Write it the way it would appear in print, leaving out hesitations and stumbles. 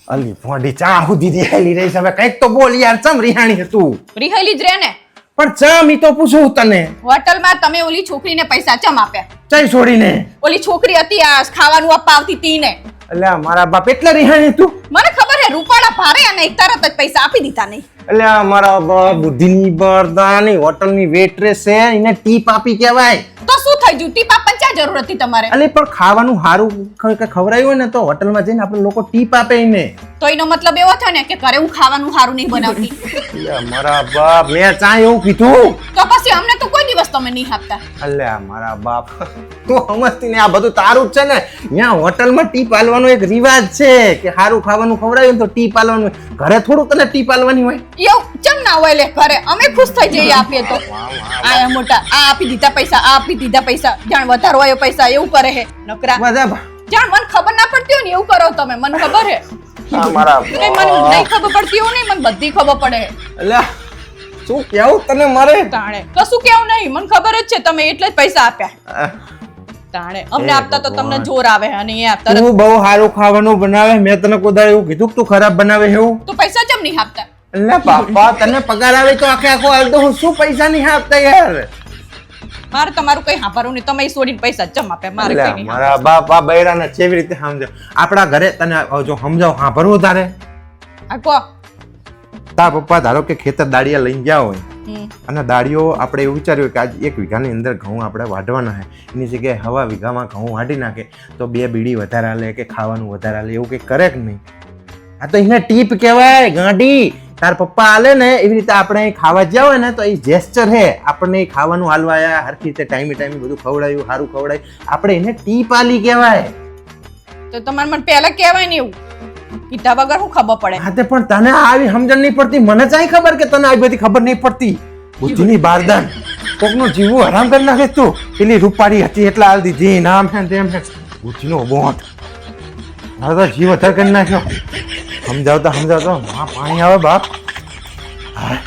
અલી ફોડી ચા સુધી રિહાલી રહી છે હવે કઈક તો બોલ યાર ચમ રિહાણી હતું રિહાઈલી જ રે ને પણ ચમ ઈ તો પૂછું તને હોટલમાં તમે ઓલી છોકરીને પૈસા ચમ આપ્યા ચઈ છોડીને ઓલી છોકરી હતી આ ખાવાનું અપાવતી તીને અલ્યા મારા બાપ એટલે રિહાણી તું મને ખબર હે રૂપાળા ભારે અને એક તરત જ પૈસા આપી દીધા નહીં અલ્યા મારા બાપ બુદ્ધિની બરદાની હોટલની વેટ્રેસ છે એને ટીપ આપી કહેવાય તો શું થઈ ગયું ટીપ આપવાની ક્યાં જરૂર હતી તમારે અલે પણ ખાવાનું સારું ખવડાવ્યું હોય ને તો હોટલમાં જઈને આપણે લોકો ટીપ આપે એને તો એનો મતલબ એવો થયો ને કે ઘરે હું ખાવાનું સારું નહીં બનાવતી અલ્યા મારા બાપ મેં ચા એવું કીધું તો પછી અમને તો કોઈ દિવસ તમે નહીં આપતા અલ્યા મારા બાપ તું સમજતી ને આ બધું તારું જ છે ને ત્યાં હોટલમાં ટીપ આલવાનો એક રિવાજ છે કે સારું ખાવાનું ખવડાવ્યું ને તો ટીપ આલવાનું ઘરે થોડું તને ટીપ આલવાની હોય એવું ચમ ના હોય લે ઘરે અમે ખુશ થઈ જઈએ આપીએ તો આયા મોટા આ આપી દીધા પૈસા આ આપી દીધા પૈસા જાણ વધારો હોય પૈસા એવું કરે હે નકરા બધા જાણ મને ખબર ના પડતી હોય ને એવું કરો તમે મને ખબર હે મારા કઈ મને નહીં ખબર પડતી હોય ને મને બધી ખબર પડે અલ્યા શું કેવું તને મારે તાણે કશું કેવું નહીં મને ખબર જ છે તમે એટલે જ પૈસા આપ્યા તાણે અમને આપતા તો તમને જોર આવે અને એ આપતા તું બહુ સારું ખાવાનું બનાવે મેં તને કોઈ દાડે એવું કીધું કે તું ખરાબ બનાવે એવું તો પૈસા કેમ નહીં આપતા અલ્યા બાપા તને પગાર આવે તો આખે આખો હાલ તો હું શું પૈસા નહીં આપતા યાર મારે તમારું કઈ સાંભળવું નહીં તમે છોડીને પૈસા જમ આપે મારે કઈ નહીં મારા બાપ આ બૈરાને કેવી રીતે સમજાવ આપણા ઘરે તને જો સમજાવ સાંભળવું તારે આ કો તાર પપ્પા ધારો કે ખેતર દાળિયા લઈને ગયા હોય અને દાળીઓ આપણે એવું વિચાર્યું કે આજ 1 વીઘાની અંદર ઘઉં આપણે વાઢવાના છે એની જગ્યાએ હવા વીઘામાં ઘઉં વાઢી નાખે તો 2 બીડી વધારે લે કે ખાવાનું વધારે લે એવું કંઈ કરે કે નહીં આ તો એને ટીપ કહેવાય ગાંડી તાર પપ્પા આલે ને એવી રીતે આપણે ખાવા જ્યાં હોય ને તો એ જેસ્ચર હે આપણને ખાવાનું હાલવા આવ્યા હરખી રીતે ટાઈમે બધું ખવડાવ્યું સારું ખવડાવ્યું આપણે એને ટીપ આલી કહેવાય તો તમારે મને પહેલા કહેવાય ને એવું કીધા વગર હું ખબર પડે હા તે પણ તને આવી સમજણ નહીં પડતી મને ચાઈ ખબર કે તને આવી બધી ખબર નહીં પડતી બુદ્ધિની બારદાન કોકનું જીવવું હરામ કરી નાખે તું પેલી રૂપાળી હતી એટલે હાલ દીધી નામ છે તેમ છે બુદ્ધિનો બોટ મારો તો જીવ વધારે કરી નાખ્યો સમજાવતા હા પાણી આવે બાપ હા